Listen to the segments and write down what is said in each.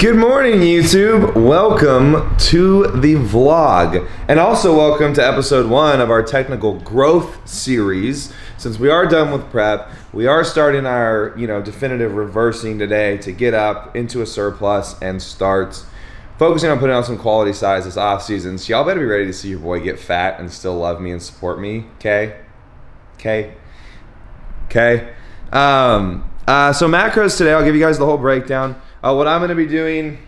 Good morning, YouTube. Welcome to the vlog, and also welcome to episode 1 of our technical growth series. Since we are done with prep, we are starting our, definitive reversing today to get up into a surplus and start focusing on putting on some quality size this off season. So y'all better be ready to see your boy get fat and still love me and support me. Okay. So macros today, I'll give you guys the whole breakdown. What I'm going to be doing,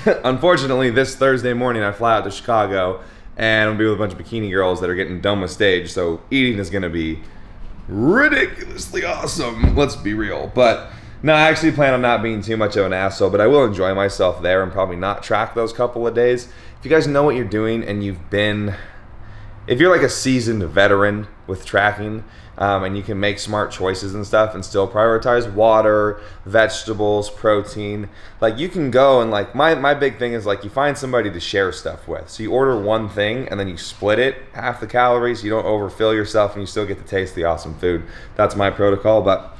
unfortunately, this Thursday morning, I fly out to Chicago, and I'm going to be with a bunch of bikini girls that are getting done with stage, so eating is going to be ridiculously awesome, let's be real. But no, I actually plan on not being too much of an asshole, but I will enjoy myself there and probably not track those couple of days. If you guys know what you're doing and if you're like a seasoned veteran with tracking, and you can make smart choices and stuff and still prioritize water, vegetables, protein, like you can go and like my big thing is like you find somebody to share stuff with. So you order one thing and then you split it, half the calories, so you don't overfill yourself and you still get to taste the awesome food. That's my protocol. But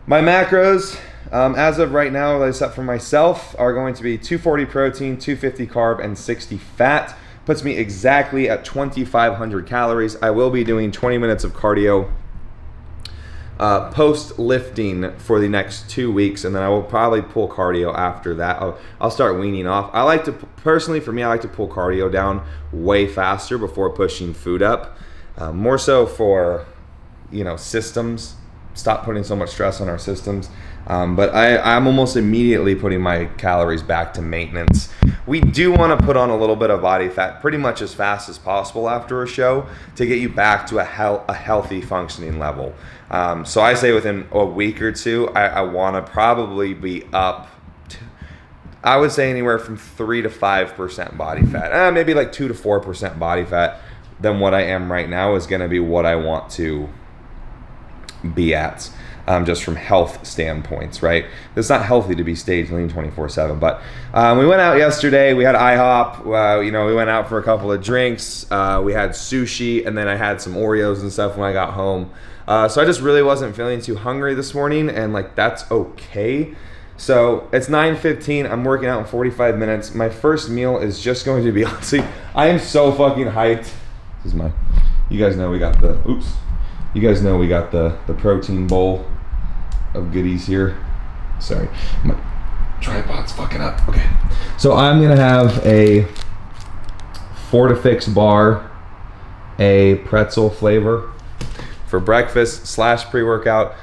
my macros, as of right now, that I set for myself, are going to be 240 protein, 250 carb, and 60 fat. Puts me exactly at 2,500 calories. I will be doing 20 minutes of cardio post lifting for the next 2 weeks, and then I will probably pull cardio after that. I'll start weaning off. I like to pull cardio down way faster before pushing food up. More so for systems. Stop putting so much stress on our systems. But I'm almost immediately putting my calories back to maintenance. We do want to put on a little bit of body fat pretty much as fast as possible after a show to get you back to a healthy functioning level. So I say within a week or two, I want to probably be up to, I would say anywhere from 3 to 5% body fat. Maybe like 2 to 4% body fat than what I am right now is going to be what I want to be at. Just from health standpoints, right? It's not healthy to be stage lean 24/7. But we went out yesterday. We had IHOP. We went out for a couple of drinks. We had sushi, and then I had some Oreos and stuff when I got home. So I just really wasn't feeling too hungry this morning, and that's okay. So it's 9:15. I'm working out in 45 minutes. My first meal is just going to be, honestly, I am so fucking hyped. This is you guys know we got the protein bowl of goodies here. Sorry, my tripod's fucking up. Okay, so I'm gonna have a Fortifix bar, a pretzel flavor for breakfast / pre-workout.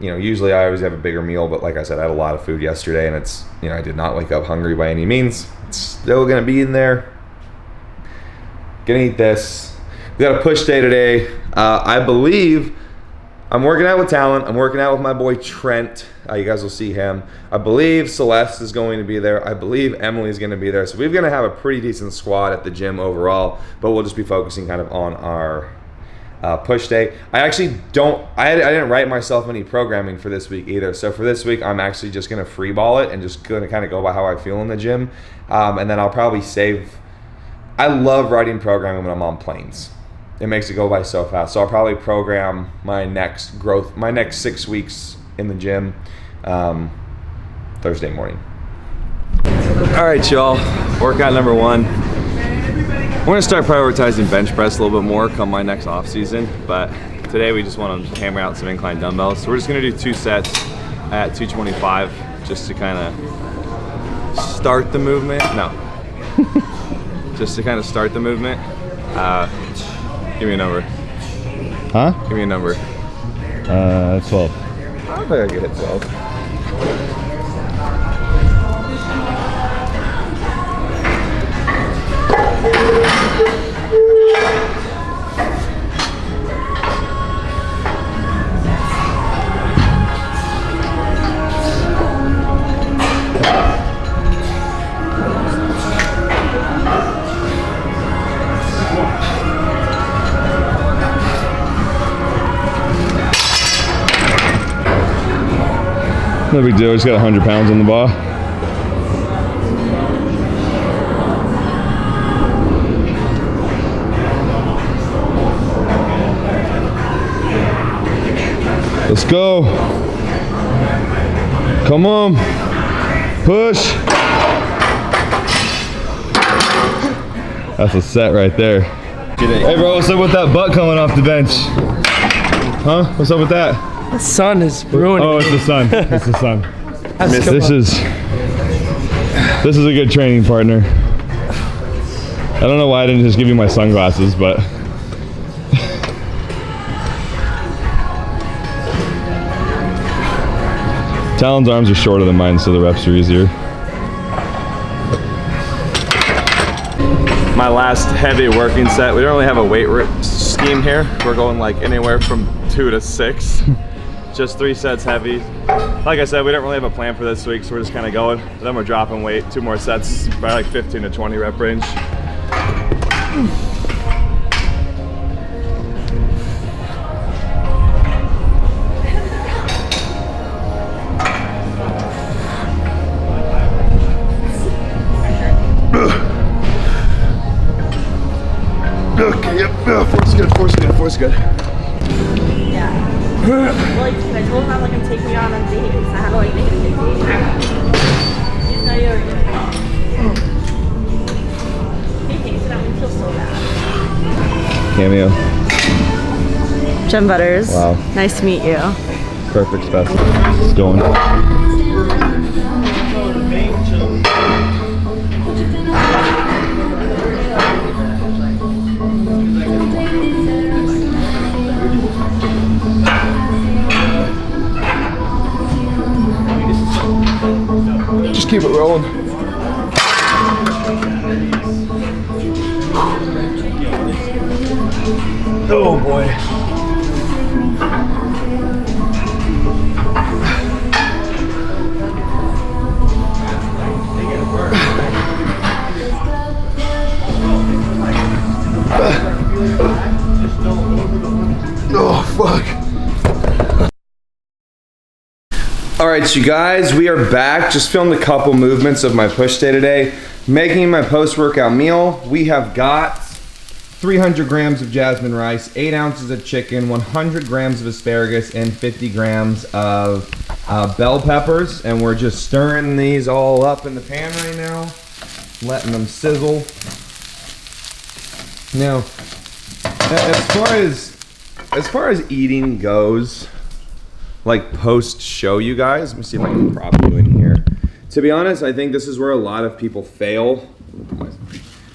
Usually I always have a bigger meal, but like I said, I had a lot of food yesterday, and it's I did not wake up hungry by any means. It's still gonna be in there. Gonna eat this. We got a push day today. I believe I'm working out with Talent. I'm working out with my boy Trent. You guys will see him. I believe Celeste is going to be there. I believe Emily's going to be there. So we're going to have a pretty decent squad at the gym overall, but we'll just be focusing kind of on our push day. I didn't write myself any programming for this week either. So for this week, I'm actually just going to free ball it and just going to kind of go by how I feel in the gym. And then I'll probably I love writing programming when I'm on planes. It makes it go by so fast. So I'll probably program my next 6 weeks in the gym Thursday morning. All right, y'all. Workout number 1. We're gonna start prioritizing bench press a little bit more come my next off season. But today we just want to hammer out some incline dumbbells. So we're just gonna do 2 sets at 225 just to kind of start the movement. Just to kind of start the movement. Give me a number. Huh? Give me a number. 12. I don't think I can hit 12. No big deal, just got 100 pounds on the bar. Let's go. Come on. Push. That's a set right there. Hey bro, what's up with that butt coming off the bench? Huh? What's up with that? The sun is ruining. Oh, it's the sun. It's the sun. This This is a good training partner. I don't know why I didn't just give you my sunglasses, but Talon's arms are shorter than mine, so the reps are easier. My last heavy working set. We don't really have a weight scheme here. We're going like anywhere from 2 to 6. Just 3 sets heavy. Like I said, we don't really have a plan for this week, so we're just kind of going. Then we're dropping weight, 2 more sets, probably like 15 to 20 rep range. Okay, yep, force good, force good, force good. Yeah. Well, like, I told him I'm like, I'm taking you out on dates. I had to like make it a big date. You just know you're He thinks that I'm gonna feel so bad. Cameo. Jen Butters. Wow. Nice to meet you. Perfect specimen. It's going. Just keep it rolling. Oh boy. Oh fuck. All right, you guys, we are back. Just filmed a couple movements of my push day today. Making my post-workout meal. We have got 300 grams of jasmine rice, 8 ounces of chicken, 100 grams of asparagus, and 50 grams of bell peppers. And we're just stirring these all up in the pan right now, letting them sizzle. Now, as far as eating goes, like post show, you guys, let me see if I can prop you in here. To be honest, I think this is where a lot of people fail.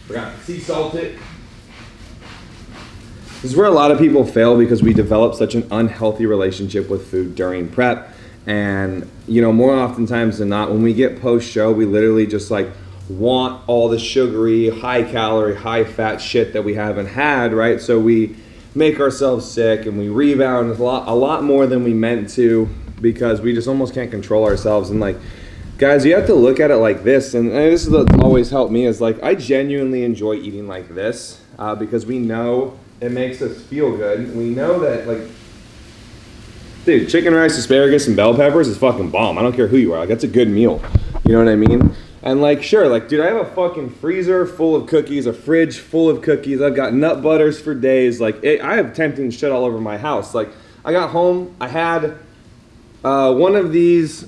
Forgot to sea salt it. This is where a lot of people fail because we develop such an unhealthy relationship with food during prep. And you know, more oftentimes than not, when we get post show, we literally just like want all the sugary, high calorie, high fat shit that we haven't had, right? So we make ourselves sick and we rebound a lot more than we meant to because we just almost can't control ourselves. And like, guys, you have to look at it like this, and this is what always helped me, is like I genuinely enjoy eating like this because we know it makes us feel good. We know that, like, dude, chicken rice, asparagus, and bell peppers is fucking bomb. I don't care who you are, like that's a good meal. You know what I mean? And like, sure, like, dude, I have a fucking freezer full of cookies, a fridge full of cookies. I've got nut butters for days. Like, I have tempting shit all over my house. Like, I got home, I had one of these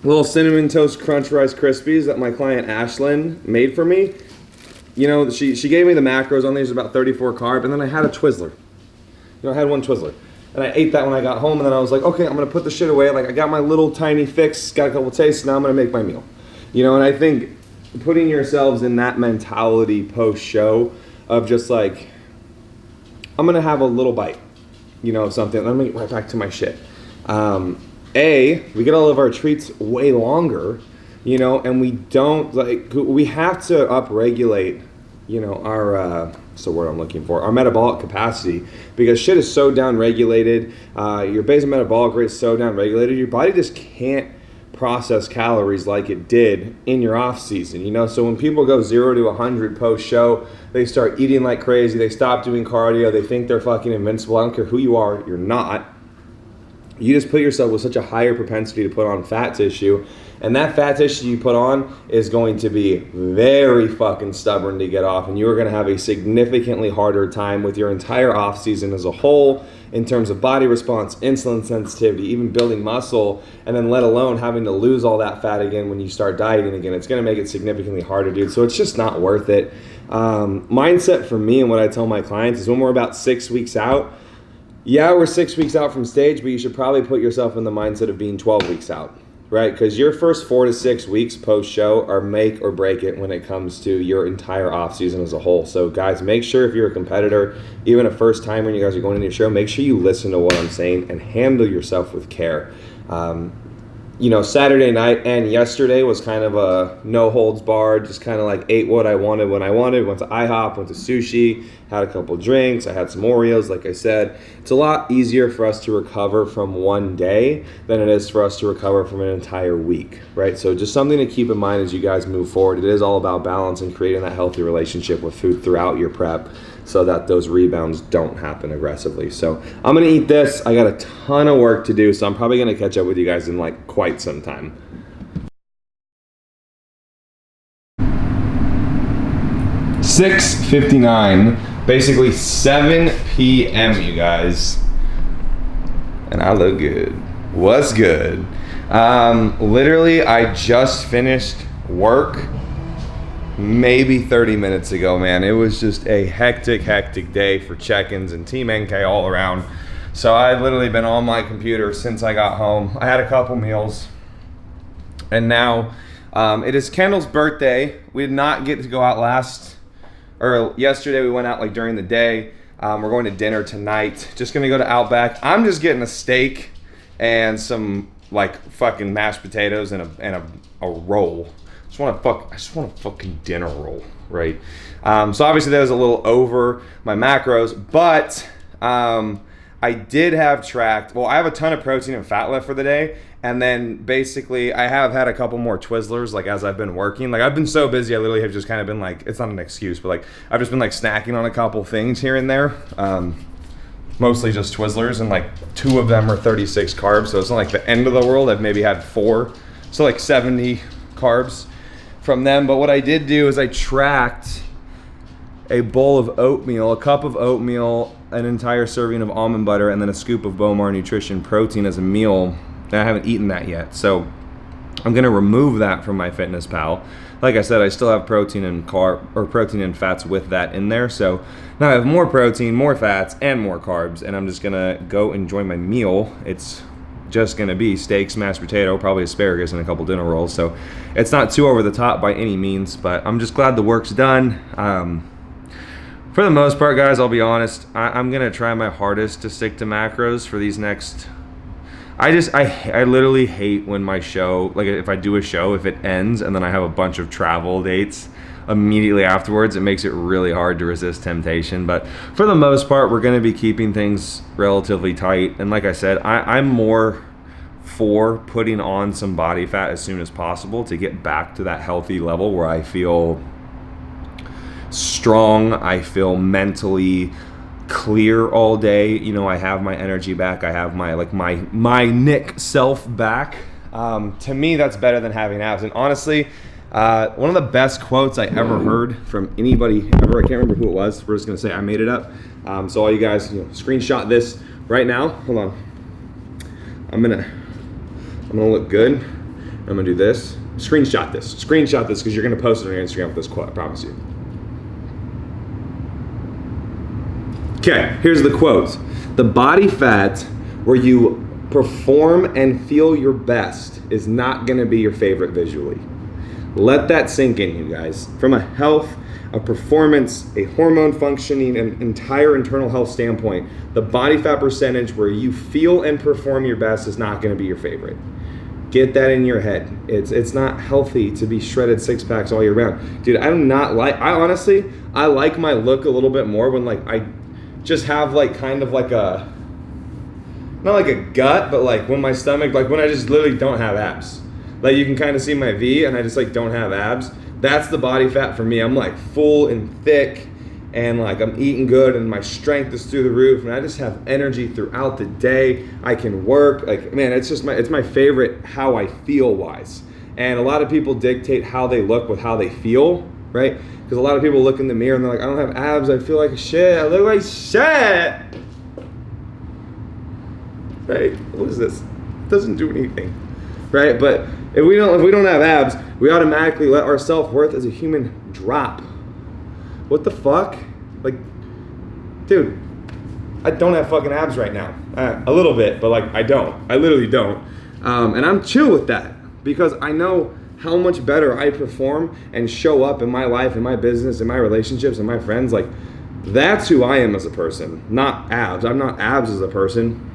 little cinnamon toast crunch Rice Krispies that my client Ashlyn made for me. You know, she gave me the macros on these, about 34 carb, and then I had a Twizzler. You know, I had one Twizzler. And I ate that when I got home, and then I was like, okay, I'm gonna put the shit away. Like, I got my little tiny fix, got a couple tastes, now I'm gonna make my meal. You know, and I think putting yourselves in that mentality post-show of just like, I'm gonna have a little bite, you know, of something, let me get right back to my shit. We get all of our treats way longer, you know, and we don't, like, we have to upregulate, you know, our, what's the word I'm looking for, our metabolic capacity, because shit is so down-regulated, your basal metabolic rate is so down-regulated, your body just can't process calories like it did in your off season, you know. So when people go 0 to 100 post show, they start eating like crazy, they stop doing cardio, they think they're fucking invincible. I don't care who you are, you're not. you just put yourself with such a higher propensity to put on fat tissue. And that fat tissue you put on is going to be very fucking stubborn to get off. And you're going to have a significantly harder time with your entire off season as a whole in terms of body response, insulin sensitivity, even building muscle, and then let alone having to lose all that fat again when you start dieting again. It's going to make it significantly harder, dude. So it's just not worth it. Mindset for me and what I tell my clients is when we're about 6 weeks out, yeah, we're 6 weeks out from stage, but you should probably put yourself in the mindset of being 12 weeks out, right? Because your first 4 to 6 weeks post-show are make or break it when it comes to your entire off-season as a whole. So, guys, make sure if you're a competitor, even a first-timer and you guys are going into your show, make sure you listen to what I'm saying and handle yourself with care. Saturday night and yesterday was kind of a no holds barred, just kind of like ate what I wanted when I wanted, went to IHOP, went to sushi, had a couple drinks, I had some Oreos, like I said. It's a lot easier for us to recover from one day than it is for us to recover from an entire week, right? So just something to keep in mind as you guys move forward. It is all about balance and creating that healthy relationship with food throughout your prep so that those rebounds don't happen aggressively. So I'm gonna eat this. I got a ton of work to do, so I'm probably gonna catch up with you guys in like quite some time. $6:59, basically 7 p.m. you guys, and I look good. What's good? Literally, I just finished work maybe 30 minutes ago, man. It was just a hectic day for check-ins and Team NK all around. So I've literally been on my computer since I got home. I had a couple meals, and now it is Kendall's birthday. We did not get to go out yesterday. We went out like during the day. We're going to dinner tonight. Just gonna go to Outback. I'm just getting a steak and some like fucking mashed potatoes and a roll. I just want a fucking dinner roll, right? So obviously that was a little over my macros, but I did have tracked. Well, I have a ton of protein and fat left for the day, and then basically I have had a couple more Twizzlers like as I've been working. Like I've been so busy, I literally have just kind of been like, it's not an excuse, but like I've just been like snacking on a couple things here and there. Mostly just Twizzlers, and like 2 of them are 36 carbs, so it's not like the end of the world. I've maybe had 4, so like 70 carbs from them. But what I did do is I tracked a bowl of oatmeal, a cup of oatmeal, an entire serving of almond butter, and then a scoop of Bomar Nutrition protein as a meal. And I haven't eaten that yet, so I'm gonna remove that from MyFitnessPal. Like I said, I still have protein and protein and fats with that in there. So now I have more protein, more fats, and more carbs, and I'm just gonna go enjoy my meal. It's just gonna be steak, mashed potato, probably asparagus, and a couple dinner rolls. So it's not too over the top by any means, but I'm just glad the work's done. For the most part, guys, I'll be honest, I'm gonna try my hardest to stick to macros for these next. I literally hate when my show, like if I do a show, if it ends and then I have a bunch of travel dates immediately afterwards, it makes it really hard to resist temptation. But for the most part, we're going to be keeping things relatively tight. And like I said, I'm more for putting on some body fat as soon as possible to get back to that healthy level where I feel strong, I feel mentally clear all day. You know, I have my energy back. I have my Nick self back. To me, that's better than having abs. And honestly, one of the best quotes I ever heard from anybody ever, I can't remember who it was. We're just gonna say I made it up. So all you guys, screenshot this right now. Hold on. I'm gonna look good. I'm gonna do this. Screenshot this because you're gonna post it on your Instagram with this quote. I promise you. Okay, here's the quote. The body fat where you perform and feel your best is not gonna be your favorite visually. Let that sink in, you guys. From a health, a performance, a hormone functioning, an entire internal health standpoint, the body fat percentage where you feel and perform your best is not gonna be your favorite. Get that in your head. It's not healthy to be shredded six packs all year round. Dude, I honestly like my look a little bit more when like I just have like kind of like a, not like a gut, but like when my stomach, like when I just literally don't have abs. Like you can kind of see my V and I just like don't have abs. That's the body fat for me. I'm like full and thick and like I'm eating good and my strength is through the roof and I just have energy throughout the day. I can work. Like, man, it's my favorite how I feel wise. And a lot of people dictate how they look with how they feel, right? Because a lot of people look in the mirror and they're like, I don't have abs, I feel like shit, I look like shit. Right? What is this? It doesn't do anything. Right? But if we don't have abs, we automatically let our self-worth as a human drop. What the fuck? Like, dude, I don't have fucking abs right now. A little bit, but like I don't. I literally don't. And I'm chill with that because I know how much better I perform and show up in my life, in my business, in my relationships, and my friends. Like, that's who I am as a person, not abs. I'm not abs as a person.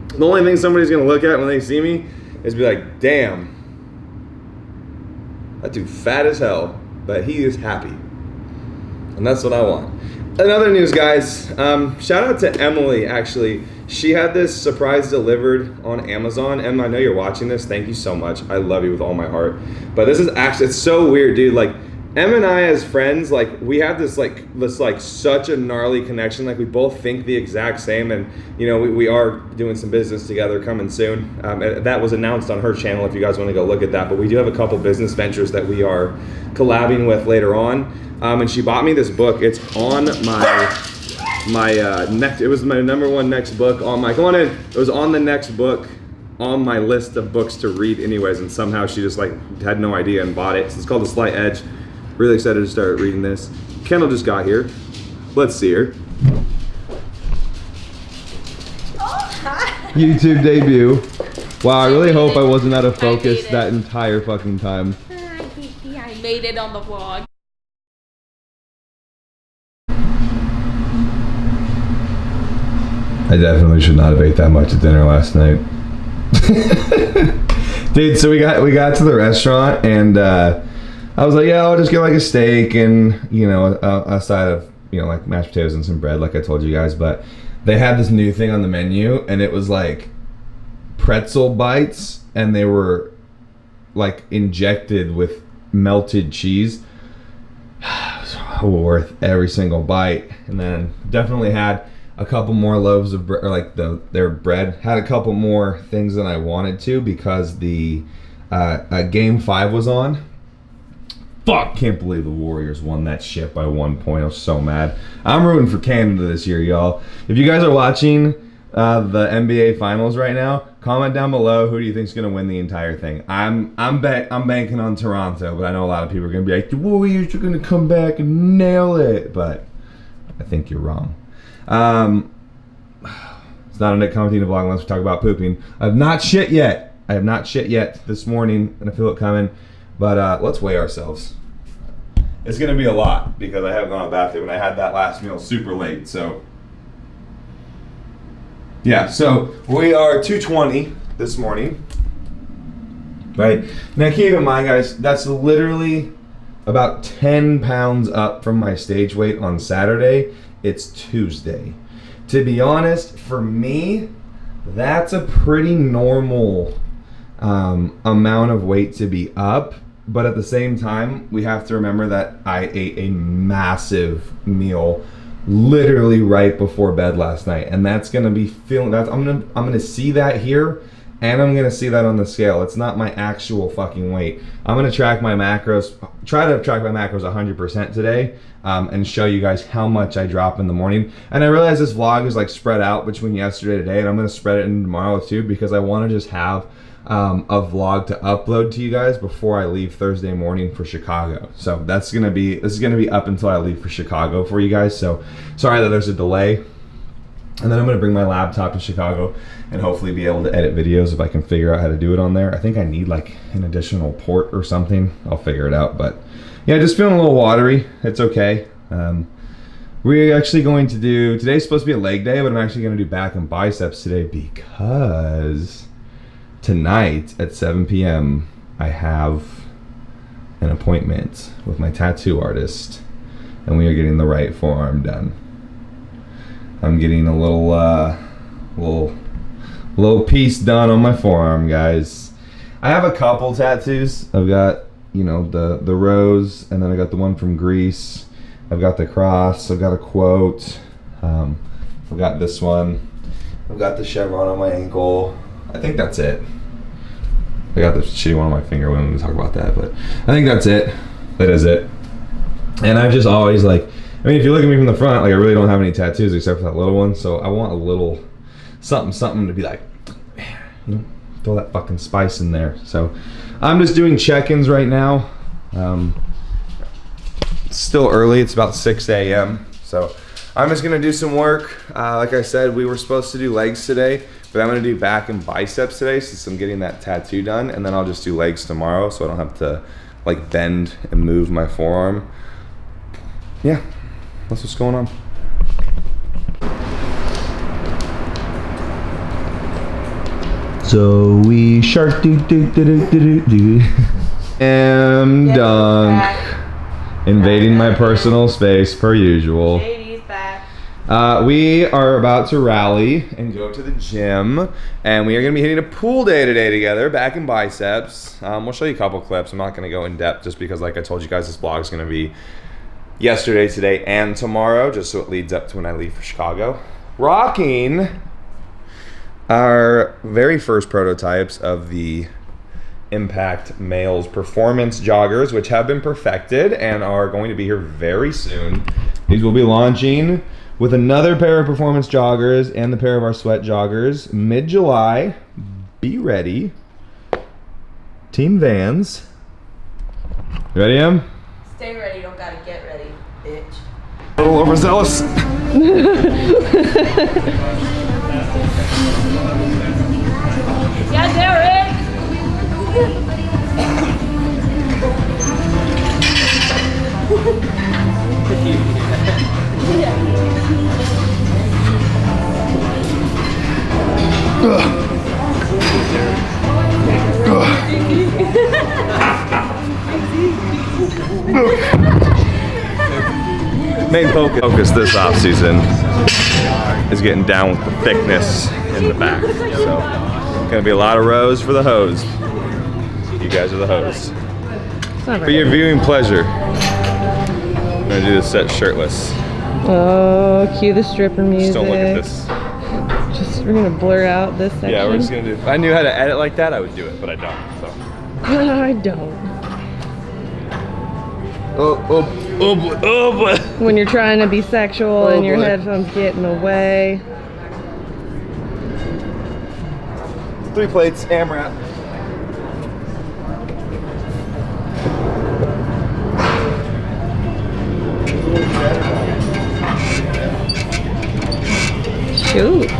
The only thing somebody's gonna look at when they see me is be like, damn, that dude fat as hell, but he is happy. And that's what I want. In other news, guys, shout out to Emily, actually. She had this surprise delivered on Amazon. Em, I know you're watching this. Thank you so much. I love you with all my heart. But this is actually, it's so weird, dude. Like, Em and I as friends, like, we have this such a gnarly connection. Like, we both think the exact same. And, you know, we are doing some business together coming soon. That was announced on her channel if you guys want to go look at that. But we do have a couple business ventures that we are collabing with later on. And she bought me this book. It's on my next, it was my number one next book on my, come on in. It was on the next book on my list of books to read anyways. And somehow she just like had no idea and bought it. So it's called The Slight Edge. Really excited to start reading this. Kendall just got here. Let's see her. Oh, hi. YouTube debut. Wow, I really hope I wasn't out of focus that entire fucking time. I made it on the vlog. I definitely should not have ate that much at dinner last night. Dude, so we got to the restaurant and I was like, yeah, I'll just get like a steak and, you know, a side of, you know, like mashed potatoes and some bread like I told you guys. But they had this new thing on the menu and it was like pretzel bites and they were like injected with melted cheese. It was worth every single bite. And then definitely had a couple more loaves of bread, or like their bread. Had a couple more things than I wanted to because the game 5 was on. Fuck, can't believe the Warriors won that shit by 1 point. I was so mad. I'm rooting for Canada this year, y'all. If you guys are watching the NBA Finals right now, comment down below who do you think's gonna win the entire thing. I'm banking on Toronto, but I know a lot of people are gonna be like, the Warriors are gonna come back and nail it. But I think you're wrong. It's not a Nick Komodina vlog unless we talk about pooping. I have not shit yet this morning, and I feel it coming. But let's weigh ourselves. It's gonna be a lot because I haven't gone to the bathroom and I had that last meal super late. So yeah, so we are 220 this morning. Right now, keep in mind, guys, that's literally about 10 pounds up from my stage weight on Saturday. It's Tuesday. To be honest, for me, that's a pretty normal amount of weight to be up. But at the same time, we have to remember that I ate a massive meal literally right before bed last night. And that's gonna be feeling that I'm gonna see that here. And I'm gonna see that on the scale. It's not my actual fucking weight. I'm gonna track my macros, try to track my macros 100% today, and show you guys how much I drop in the morning. And I realize this vlog is like spread out between yesterday and today, and I'm gonna spread it in tomorrow too because I want to just have a vlog to upload to you guys before I leave Thursday morning for Chicago. So this is gonna be up until I leave for Chicago for you guys. So sorry that there's a delay. And then I'm gonna bring my laptop to Chicago and hopefully be able to edit videos if I can figure out how to do it on there. I think I need like an additional port or something. I'll figure it out. But yeah, just feeling a little watery. It's okay. We're actually going to do, today's supposed to be a leg day, but I'm actually gonna do back and biceps today because tonight at 7 p.m. I have an appointment with my tattoo artist and we are getting the right forearm done. I'm getting a little piece done on my forearm, guys. I have a couple tattoos. I've got, you know, the rose, and then I got the one from Greece. I've got the cross, I've got a quote, I've got this one, I've got the chevron on my ankle. I think that's it. I got the shitty one on my finger. We don't talk about that, but I think that's it. That is it. And I've just always like, I mean, if you look at me from the front, like I really don't have any tattoos except for that little one. So I want a little something to be like, man, you know, throw that fucking spice in there. So I'm just doing check-ins right now. It's still early. It's about 6 a.m. So I'm just gonna do some work. Like I said, we were supposed to do legs today, but I'm gonna do back and biceps today since I'm getting that tattoo done, and then I'll just do legs tomorrow so I don't have to like bend and move my forearm. Yeah, that's what's going on. So we shark do do do do do do. Am dunk. Invading my personal space per usual. JD's back. We are about to rally and go to the gym, and we are going to be hitting a pool day today together, back in biceps. We'll show you a couple clips. I'm not going to go in depth just because, like I told you guys, this vlog is going to be yesterday, today, and tomorrow, just so it leads up to when I leave for Chicago. Rocking our very first prototypes of the Impact Males Performance Joggers, which have been perfected and are going to be here very soon. These will be launching with another pair of performance joggers and the pair of our sweat joggers mid-July. Be ready. Team Vans. You ready, Em? Stay ready, you don't gotta get ready, bitch. A little overzealous. Yeah, Derek! Main focus this off season is getting down with the thickness in the back. So, gonna be a lot of rows for the hose. You guys are the hose. For your viewing pleasure, I'm gonna do this set shirtless. Oh, cue the stripper music. Just don't look at this. We're gonna blur out this section. Yeah, we're just gonna do. If I knew how to edit like that, I would do it, but I don't. So. I don't. Oh. When you're trying to be sexual and your headphones get in the way. 3 plates, hammer out. Shoot.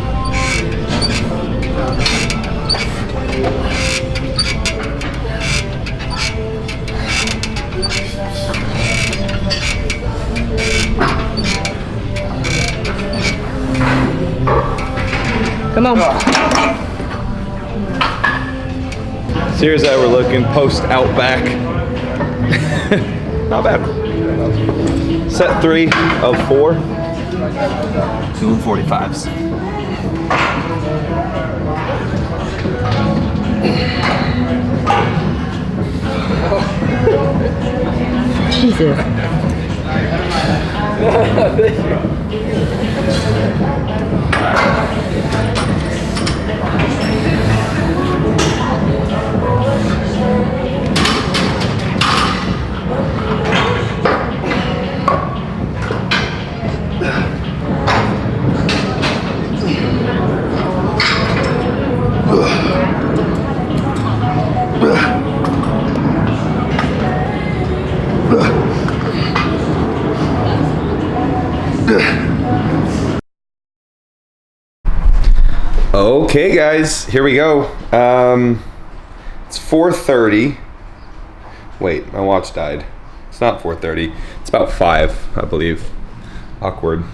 Come on. So here's how we're looking post Outback. Not bad. Set 3 of 4. 245s. Jesus. Okay guys, here we go. It's 4:30. Wait, my watch died. It's not 4:30. It's about 5, I believe. Awkward.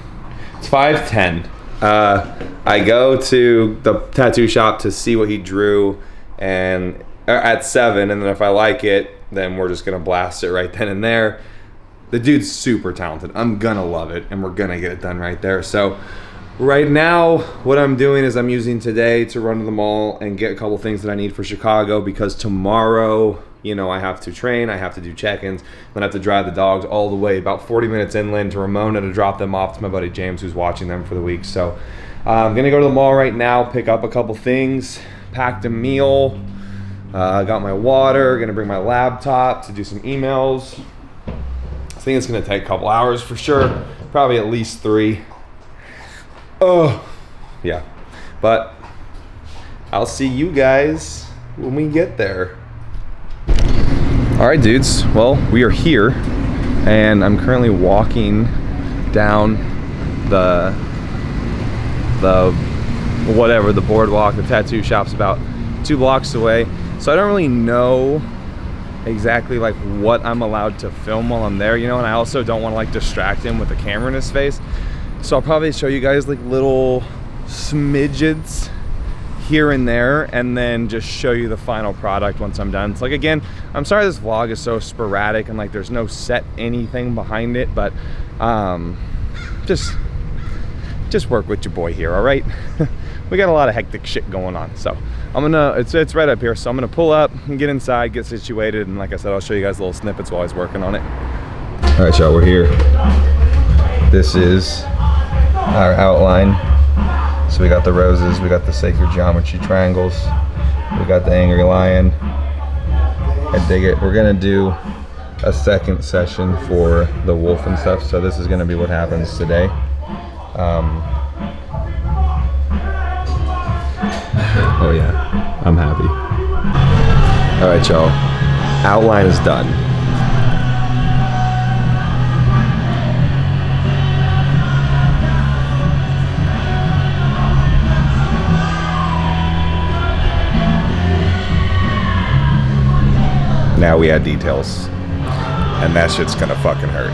It's 5:10. I go to the tattoo shop to see what he drew, and at 7, and then if I like it, then we're just gonna blast it right then and there. The dude's super talented. I'm gonna love it, and we're gonna get it done right there. So right now, what I'm doing is I'm using today to run to the mall and get a couple things that I need for Chicago, because tomorrow you know, I have to train, I have to do check-ins, then I have to drive the dogs all the way about 40 minutes inland to Ramona to drop them off to my buddy James, who's watching them for the week. So I'm gonna go to the mall right now, pick up a couple things, packed a meal, got my water, gonna bring my laptop to do some emails. I think it's gonna take a couple hours for sure, probably at least 3. Oh, yeah, but I'll see you guys when we get there. All right, dudes, well, we are here, and I'm currently walking down the boardwalk. The tattoo shop's about 2 blocks away, so I don't really know exactly like what I'm allowed to film while I'm there, you know, and I also don't want to like distract him with the camera in his face, so I'll probably show you guys like little smidgets here and there, and then just show you the final product once I'm done. It's like, again, I'm sorry this vlog is so sporadic and like there's no set anything behind it, but just work with your boy here, all right? We got a lot of hectic shit going on, so I'm gonna, it's right up here, so I'm gonna pull up and get inside, get situated, and like I said, I'll show you guys little snippets while he's working on it. All right, y'all, we're here. This is our outline. So we got the roses, we got the sacred geometry triangles, we got the angry lion. I dig it. We're gonna do a second session for the wolf and stuff, so this is gonna be what happens today. Oh yeah, I'm happy. All right, y'all, outline is done. Now we add details, and that shit's gonna fucking hurt.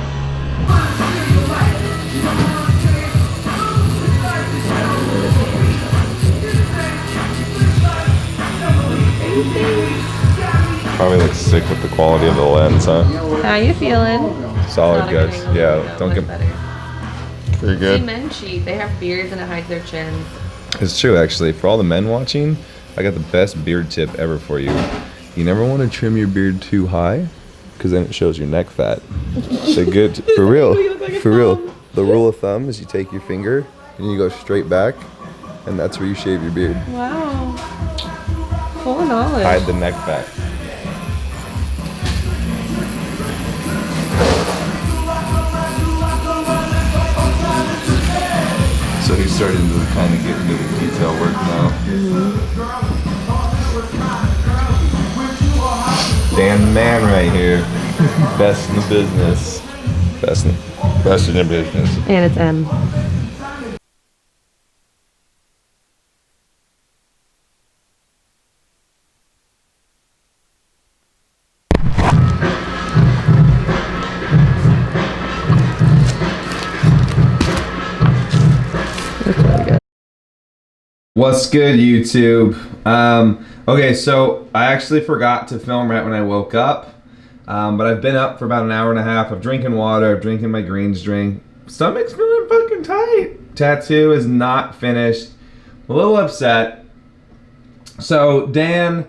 Probably looks sick with the quality of the lens, huh? How you feeling? Solid, guys. Yeah, don't get pretty See, good. men cheat. They have beards and it hides their chins. It's true, actually. For all the men watching, I got the best beard tip ever for you. You never want to trim your beard too high, because then it shows your neck fat. So good, for real, for real. The rule of thumb is you take your finger and you go straight back, and that's where you shave your beard. Wow. Full knowledge. Hide the neck fat. So he's starting to kind of get into the detail work now. Dan the man right here. Best in the business. Best in the business. And it's M. What's good, YouTube? Okay, so I actually forgot to film right when I woke up, but I've been up for about an hour and a half of drinking water, of drinking my greens drink. Stomach's feeling fucking tight. Tattoo is not finished. I'm a little upset. So Dan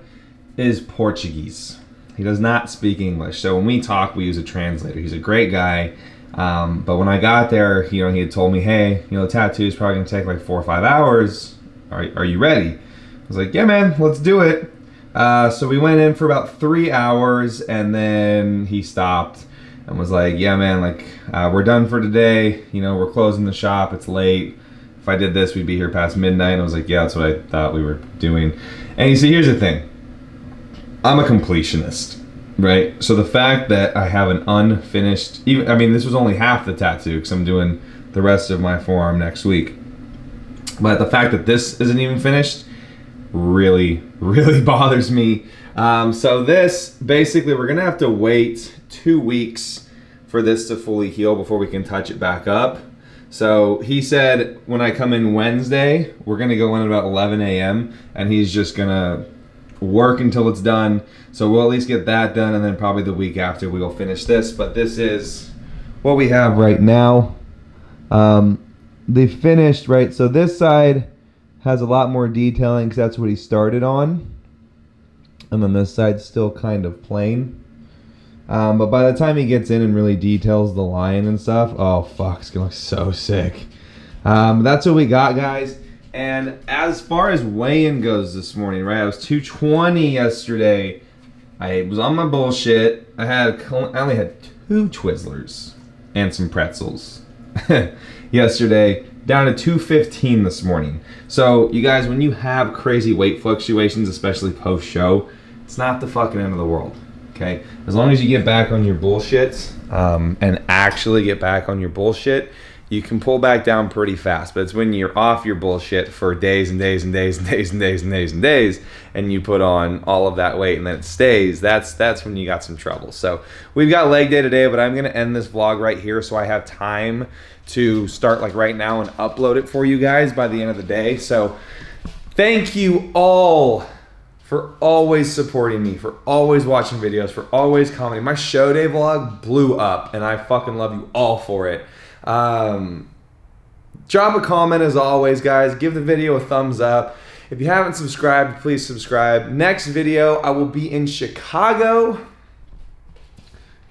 is Portuguese. He does not speak English. So when we talk, we use a translator. He's a great guy. But when I got there, he had told me, hey, the tattoo is probably gonna take like 4 or 5 hours. Are you ready? I was like, yeah, man, let's do it. So we went in for about 3 hours, and then he stopped and was like, yeah, man, like, we're done for today. We're closing the shop. It's late. If I did this, we'd be here past midnight. And I was like, yeah, that's what I thought we were doing. And you see, here's the thing. I'm a completionist, right? So the fact that I have an unfinished, this was only half the tattoo because I'm doing the rest of my forearm next week. But the fact that this isn't even finished really, really bothers me. So this, basically, we're gonna have to wait 2 weeks for this to fully heal before we can touch it back up. So he said when I come in Wednesday, we're gonna go in at about 11 a.m. and he's just gonna work until it's done. So we'll at least get that done, and then probably the week after we'll finish this. But this is what we have right now. They finished, right? So this side has a lot more detailing because that's what he started on. and then this side's still kind of plain. But by the time he gets in and really details the line and stuff, oh fuck, it's gonna look so sick. That's what we got, guys. And as far as weigh-in goes this morning, right? I was 220 yesterday. I was on my bullshit. I only had 2 Twizzlers and some pretzels yesterday. Down to 215 this morning. So you guys, when you have crazy weight fluctuations, especially post-show, it's not the fucking end of the world. Okay, as long as you get back on your bullshit and actually get back on your bullshit, you can pull back down pretty fast. But it's when you're off your bullshit for days and days and days and days and days and days and days, and you put on all of that weight and then it stays, that's when you got some trouble. So we've got leg day today, but I'm gonna end this vlog right here so I have time to start like right now and upload it for you guys by the end of the day. So thank you all for always supporting me, for always watching videos, for always commenting. My show day vlog blew up, and I fucking love you all for it. Drop a comment as always, guys. Give the video a thumbs up. If you haven't subscribed, please subscribe. Next video, I will be in Chicago.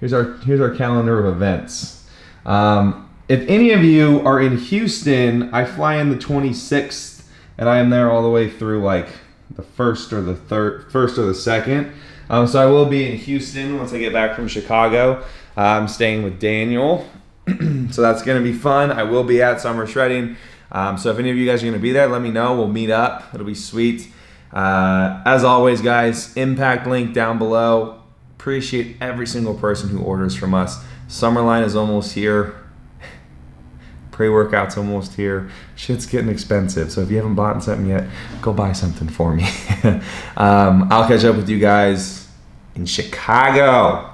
Here's our calendar of events. If any of you are in Houston, I fly in the 26th, and I am there all the way through like the first or the 2nd. So I will be in Houston once I get back from Chicago. I'm staying with Daniel, so that's gonna be fun. I will be at Summer Shredding. So if any of you guys are gonna be there, let me know. We'll meet up. It'll be sweet. As always, guys, impact link down below. Appreciate every single person who orders from us. Summerline is almost here. Pre-workout's almost here. Shit's getting expensive, so if you haven't bought something yet, go buy something for me. I'll catch up with you guys in Chicago.